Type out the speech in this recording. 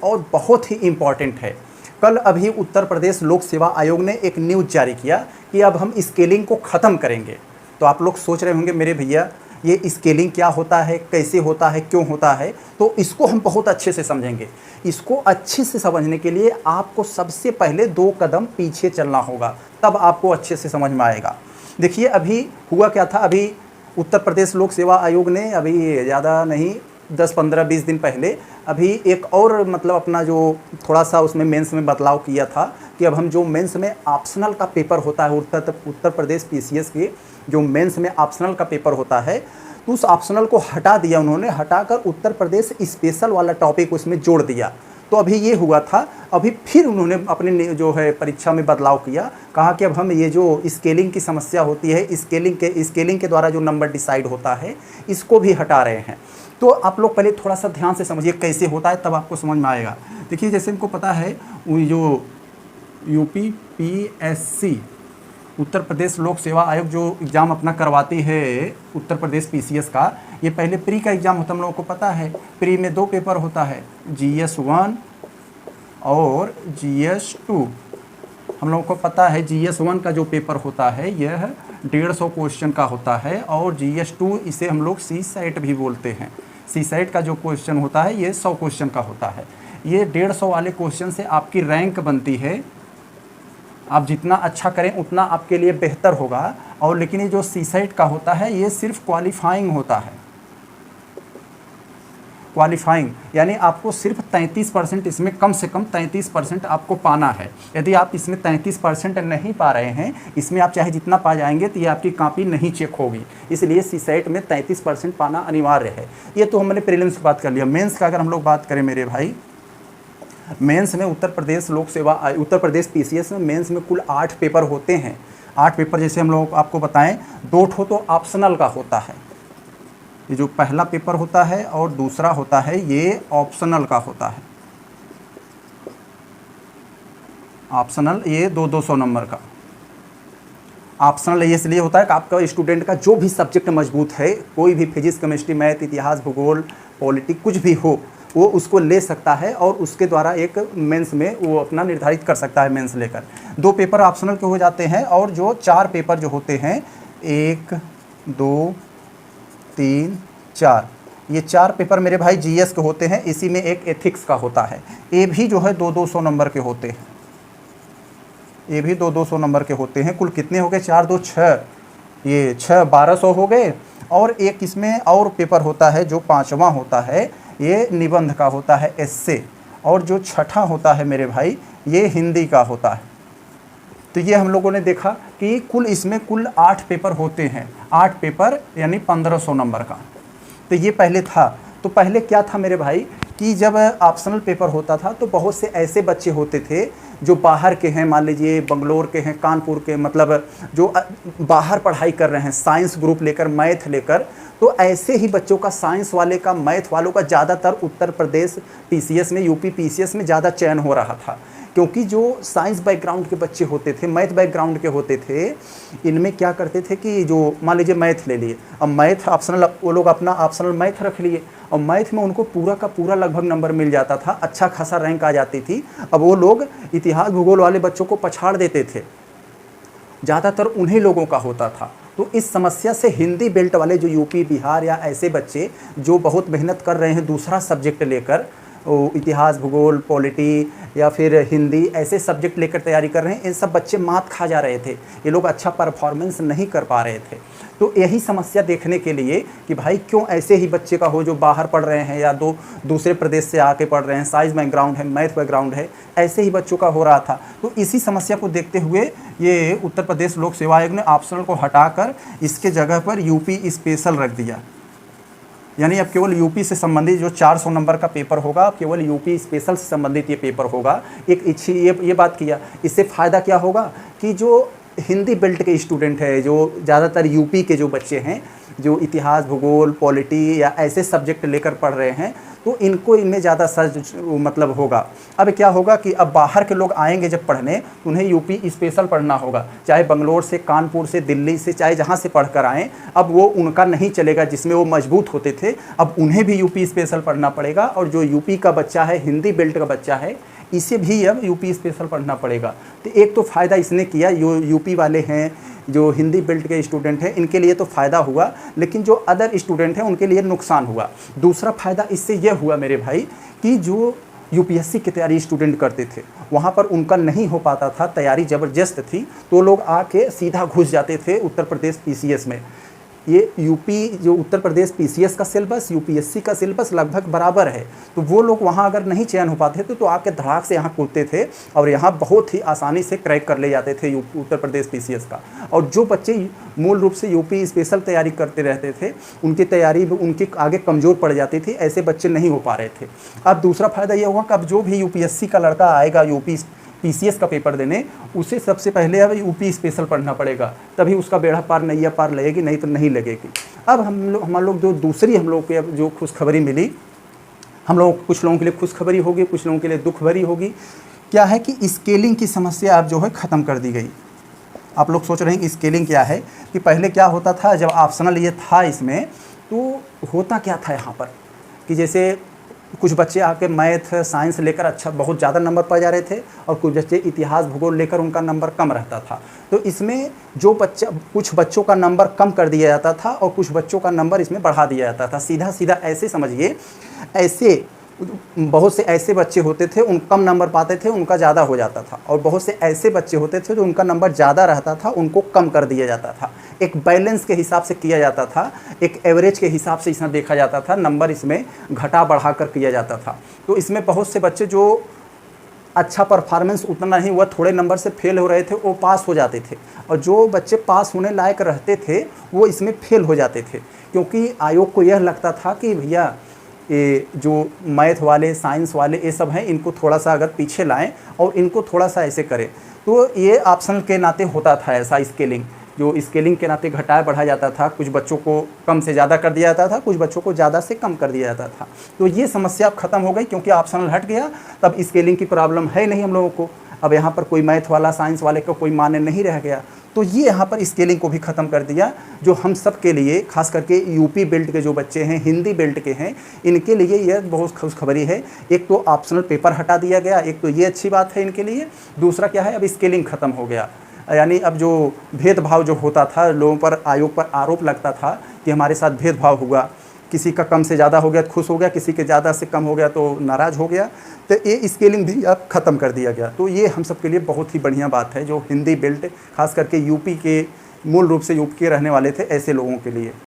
और बहुत ही इम्पॉर्टेंट है। कल अभी उत्तर प्रदेश लोक सेवा आयोग ने एक न्यूज़ जारी किया कि अब हम स्केलिंग को ख़त्म करेंगे। तो आप लोग सोच रहे होंगे मेरे भैया ये स्केलिंग क्या होता है, कैसे होता है, क्यों होता है, तो इसको हम बहुत अच्छे से समझेंगे। इसको अच्छे से समझने के लिए आपको सबसे पहले 2 कदम पीछे चलना होगा, तब आपको अच्छे से समझ में आएगा। देखिए अभी हुआ क्या था, अभी उत्तर प्रदेश लोक सेवा आयोग ने अभी ज़्यादा नहीं 10, 15, 20 दिन पहले अभी एक और मतलब अपना जो थोड़ा सा उसमें मेंस में बदलाव किया था कि अब हम जो मेंस में ऑप्शनल का पेपर होता है, उत्तर प्रदेश पीसीएस के जो मेंस में ऑप्शनल का पेपर होता है, तो उस ऑप्शनल को हटा दिया उन्होंने, हटाकर उत्तर प्रदेश स्पेशल वाला टॉपिक उसमें जोड़ दिया। तो अभी ये हुआ था, अभी फिर उन्होंने अपने जो है परीक्षा में बदलाव किया, कहा कि अब हम ये जो स्केलिंग की समस्या होती है, स्केलिंग के द्वारा जो नंबर डिसाइड होता है, इसको भी हटा रहे हैं। तो आप लोग पहले थोड़ा सा ध्यान से समझिए कैसे होता है, तब आपको समझ में आएगा। देखिए जैसे हमको पता है वो जो यूपीपीएससी उत्तर प्रदेश लोक सेवा आयोग जो एग्ज़ाम अपना करवाती है उत्तर प्रदेश पीसीएस का, ये पहले प्री का एग्ज़ाम होता है, हम लोगों को पता है। प्री में 2 पेपर होता है, GS1 और GS2। हम लोगों को पता है GS1 का जो पेपर होता है यह 150 क्वेश्चन का होता है, और GS2 इसे हम लोग CSAT भी बोलते हैं। CSAT का जो क्वेश्चन होता है ये 100 क्वेश्चन का होता है। ये 150 वाले क्वेश्चन से आपकी रैंक बनती है, आप जितना अच्छा करें उतना आपके लिए बेहतर होगा। और लेकिन ये जो CSAT का होता है ये सिर्फ क्वालिफाइंग होता है, क्वालिफाइंग यानी आपको सिर्फ 33% इसमें कम से कम 33% आपको पाना है। यदि आप इसमें 33% नहीं पा रहे हैं, इसमें आप चाहे जितना पा जाएंगे तो ये आपकी कॉपी नहीं चेक होगी, इसलिए CSAT में 33% पाना अनिवार्य है। ये तो हमने प्रीलिम्स की बात कर लिया। मेंस का अगर हम लोग बात करें मेरे भाई, मेंस में उत्तर प्रदेश पीसीएस में मेंस में कुल 8 पेपर होते हैं। 8 पेपर जैसे हम लोग आपको बताएं, 2 ठो तो ऑप्शनल का होता है, ये जो पहला पेपर होता है, और दूसरा होता है ये ऑप्शनल का होता है। ऑप्शनल ये 200 नंबर का ऑप्शनल ये इसलिए होता है कि आपका स्टूडेंट का जो भी सब्जेक्ट मजबूत है, कोई भी फिजिक्स, केमिस्ट्री, मैथ, इतिहास, भूगोल, पॉलिटिक्स कुछ भी हो, वो उसको ले सकता है और उसके द्वारा एक मेंस में वो अपना निर्धारित कर सकता है मेंस लेकर। 2 पेपर ऑप्शनल के हो जाते हैं, और जो 4 पेपर जो होते हैं, 1, 2, 3, 4, ये 4 पेपर मेरे भाई GS के होते हैं। इसी में एक एथिक्स का होता है, ये भी जो है 200 नंबर के होते हैं। ये भी 200 नंबर के होते हैं। कुल कितने हो गए? 4, 2, 6, ये 6 1200 हो गए। और एक इसमें और पेपर होता है जो 5वां होता है, ये निबंध का होता है, एस्से। और जो 6ठा होता है मेरे भाई, ये हिंदी का होता है। तो ये हम लोगों ने देखा कि कुल इसमें कुल 8 पेपर होते हैं। 8 पेपर यानी 1500 नंबर का। तो ये पहले था। तो पहले क्या था मेरे भाई कि जब ऑप्शनल पेपर होता था तो बहुत से ऐसे बच्चे होते थे जो बाहर के हैं, मान लीजिए बंगलोर के हैं, कानपुर के, मतलब जो बाहर पढ़ाई कर रहे हैं साइंस ग्रुप लेकर, मैथ लेकर। तो ऐसे ही बच्चों का, साइंस वाले का, मैथ वालों का ज़्यादातर उत्तर प्रदेश पीसीएस में, यूपी पीसीएस में ज़्यादा चयन हो रहा था। क्योंकि जो साइंस बैकग्राउंड के बच्चे होते थे, मैथ बैकग्राउंड के होते थे, इनमें क्या करते थे कि जो मान लीजिए मैथ ले लिए, अब मैथ ऑप्शनल, वो लोग अपना ऑप्शनल मैथ रख लिए, और मैथ में उनको पूरा का पूरा लगभग नंबर मिल जाता था, अच्छा खासा रैंक आ जाती थी। अब वो लोग इतिहास भूगोल वाले बच्चों को पछाड़ देते थे, ज़्यादातर उन्हीं लोगों का होता था। तो इस समस्या से हिंदी बेल्ट वाले जो यूपी, बिहार या ऐसे बच्चे जो बहुत मेहनत कर रहे हैं दूसरा सब्जेक्ट लेकर, इतिहास, भूगोल, पॉलिटी या फिर हिंदी, ऐसे सब्जेक्ट लेकर तैयारी कर रहे हैं, इन सब बच्चे मात खा जा रहे थे। ये लोग अच्छा परफॉर्मेंस नहीं कर पा रहे थे। तो यही समस्या देखने के लिए कि भाई क्यों ऐसे ही बच्चे का हो जो बाहर पढ़ रहे हैं या दूसरे प्रदेश से आके पढ़ रहे हैं, साइंस बैकग्राउंड है, मैथ बैकग्राउंड है, ऐसे ही बच्चों का हो रहा था। तो इसी समस्या को देखते हुए ये उत्तर प्रदेश लोक सेवा आयोग ने ऑप्शनल को हटाकर इसके जगह पर यूपी स्पेशल रख दिया। यानी अब केवल यूपी से संबंधित जो 400 नंबर का पेपर होगा, अब केवल यूपी स्पेशल से संबंधित ये पेपर होगा। एक अच्छी ये बात किया। इससे फ़ायदा क्या होगा कि जो हिंदी बेल्ट के स्टूडेंट है, जो ज़्यादातर यूपी के जो बच्चे हैं, जो इतिहास, भूगोल, पॉलिटी या ऐसे सब्जेक्ट लेकर पढ़ रहे हैं, तो इनको इनमें ज़्यादा सर्च मतलब होगा। अब क्या होगा कि अब बाहर के लोग आएंगे जब पढ़ने, तो उन्हें यूपी स्पेशल पढ़ना होगा, चाहे बंगलोर से, कानपुर से, दिल्ली से, चाहे जहाँ से पढ़ कर आएँ। अब वो उनका नहीं चलेगा जिसमें वो मजबूत होते थे, अब उन्हें भी यूपी स्पेशल पढ़ना पड़ेगा। और जो यूपी का बच्चा है, हिंदी बेल्ट का बच्चा है, इसे भी अब यूपी स्पेशल पढ़ना पड़ेगा। तो एक तो फ़ायदा इसने किया, जो यूपी वाले हैं, जो हिंदी बेल्ट के स्टूडेंट हैं, इनके लिए तो फ़ायदा हुआ, लेकिन जो अदर स्टूडेंट हैं उनके लिए नुकसान हुआ। दूसरा फ़ायदा इससे यह हुआ मेरे भाई कि जो यूपीएससी की तैयारी स्टूडेंट करते थे, वहाँ पर उनका नहीं हो पाता था, तैयारी ज़बरदस्त थी, तो लोग आके सीधा घुस जाते थे उत्तर प्रदेश पीसीएस में। ये यूपी जो उत्तर प्रदेश पीसीएस का सिलेबस, यूपीएससी का सिलेबस लगभग बराबर है, तो वो लोग वहाँ अगर नहीं चयन हो पाते थे तो आके धड़ाक से यहाँ कूदते थे और यहाँ बहुत ही आसानी से क्रैक कर ले जाते थे उत्तर प्रदेश पीसीएस का। और जो बच्चे मूल रूप से यूपी स्पेशल तैयारी करते रहते थे, उनकी तैयारी उनके आगे कमज़ोर पड़ जाती थी, ऐसे बच्चे नहीं हो पा रहे थे। अब दूसरा फ़ायदा ये हुआ कि अब जो भी यूपीएससी का लड़का आएगा यूपी पीसीएस का पेपर देने, उसे सबसे पहले अब यूपी स्पेशल पढ़ना पड़ेगा, तभी उसका बेड़ा पार नैया पार लगेगी, नहीं तो नहीं लगेगी। अब हम लोग जो दूसरी हम लोग को जो खुशखबरी मिली, हम लोग कुछ लोगों के लिए खुशखबरी होगी, कुछ लोगों के लिए दुख भरी होगी। क्या है कि स्केलिंग की समस्या अब जो है ख़त्म कर दी गई। आप लोग सोच रहे हैं कि स्केलिंग क्या है, कि पहले क्या होता था जब ऑप्शनल ये था इसमें, तो होता क्या था यहाँ पर कि जैसे कुछ बच्चे आके मैथ, साइंस लेकर अच्छा बहुत ज़्यादा नंबर पा जा रहे थे, और कुछ बच्चे इतिहास, भूगोल लेकर उनका नंबर कम रहता था। तो इसमें जो बच्चा, कुछ बच्चों का नंबर कम कर दिया जाता था और कुछ बच्चों का नंबर इसमें बढ़ा दिया जाता था। सीधा सीधा ऐसे समझिए, ऐसे बहुत से ऐसे बच्चे होते थे उन कम नंबर पाते थे, उनका ज़्यादा हो जाता था, और बहुत से ऐसे बच्चे होते थे जो उनका नंबर ज़्यादा रहता था, उनको कम कर दिया जाता था। एक बैलेंस के हिसाब से किया जाता था, एक एवरेज के हिसाब से इसमें देखा जाता था, नंबर इसमें घटा बढ़ा कर किया जाता था। तो इसमें बहुत से बच्चे जो अच्छा परफॉर्मेंस उतना नहीं हुआ, थोड़े नंबर से फेल हो रहे थे, वो पास हो जाते थे, और जो बच्चे पास होने लायक रहते थे वो इसमें फेल हो जाते थे, क्योंकि आयोग को यह लगता था कि भैया ये जो मैथ वाले, साइंस वाले ये सब हैं, इनको थोड़ा सा अगर पीछे लाएं और इनको थोड़ा सा ऐसे करें। तो ये ऑप्शनल के नाते होता था ऐसा स्केलिंग, जो स्केलिंग के नाते घटाया बढ़ाया जाता था, कुछ बच्चों को कम से ज़्यादा कर दिया जाता था, कुछ बच्चों को ज़्यादा से कम कर दिया जाता था। तो ये समस्या अब ख़त्म हो गई, क्योंकि ऑप्शनल हट गया, तब स्केलिंग की प्रॉब्लम है नहीं हम लोगों को। अब यहाँ पर कोई मैथ वाला, साइंस वाले का कोई मान्य नहीं रह गया। तो ये यहाँ पर स्केलिंग को भी ख़त्म कर दिया, जो हम सब के लिए, खास करके यूपी बेल्ट के जो बच्चे हैं, हिंदी बेल्ट के हैं, इनके लिए यह बहुत खुशखबरी है। एक तो ऑप्शनल पेपर हटा दिया गया, एक तो ये अच्छी बात है इनके लिए। दूसरा क्या है, अब स्केलिंग ख़त्म हो गया, यानी अब जो भेदभाव जो होता था, लोगों पर, आयोग पर आरोप लगता था कि हमारे साथ भेदभाव हुआ, किसी का कम से ज़्यादा हो गया तो खुश हो गया, किसी के ज़्यादा से कम हो गया तो नाराज़ हो गया, तो ये स्केलिंग भी अब ख़त्म कर दिया गया। तो ये हम सब के लिए बहुत ही बढ़िया बात है, जो हिंदी बेल्ट खास करके यूपी के, मूल रूप से यूपी के रहने वाले थे, ऐसे लोगों के लिए।